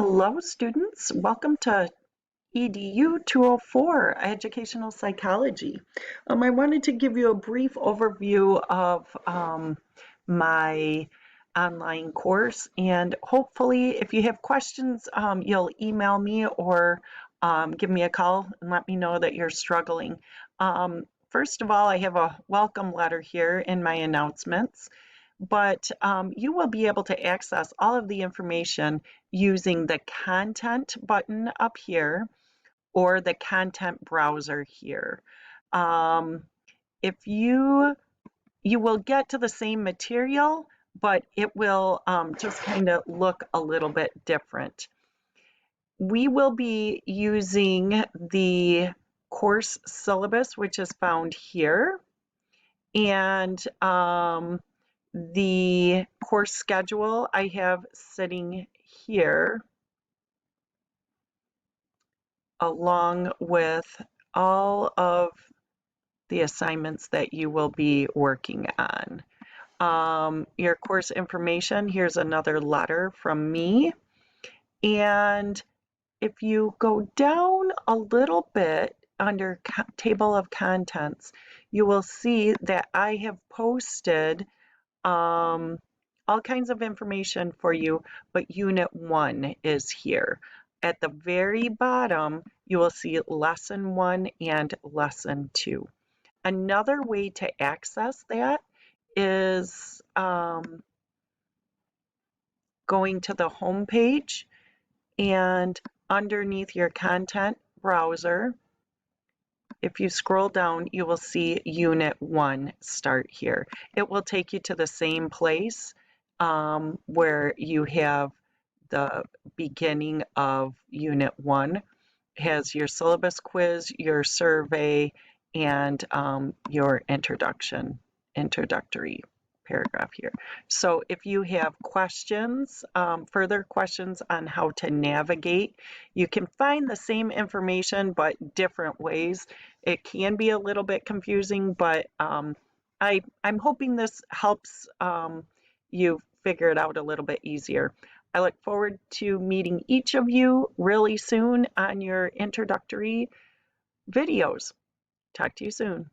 Hello, students. Welcome to EDU 204, Educational Psychology. I wanted to give you a brief overview of my online course, and hopefully, if you have questions, you'll email me or give me a call and let me know that you're struggling. First of all, I have a welcome letter here in my announcements, but you will be able to access all of the information using the content button up here or the content browser here. If you will get to the same material, but it will just kind of look a little bit different. We will be using the course syllabus, which is found here, and the course schedule I have sitting here, along with all of the assignments that you will be working on. Your course information, here's another letter from me. And if you go down a little bit under table of contents, you will see that I have posted all kinds of information for you, but Unit 1 is here. At the very bottom, you will see Lesson 1 and Lesson 2. Another way to access that is going to the home page, and underneath your content browser, if you scroll down, you will see Unit 1 start here. It will take you to the same place where you have the beginning of Unit 1. It has your syllabus quiz, your survey, and your introductory paragraph here. So if you have questions, further questions on how to navigate, you can find the same information but different ways. It can be a little bit confusing, but I'm hoping this helps you figure it out a little bit easier. I look forward to meeting each of you really soon on your introductory videos. Talk to you soon.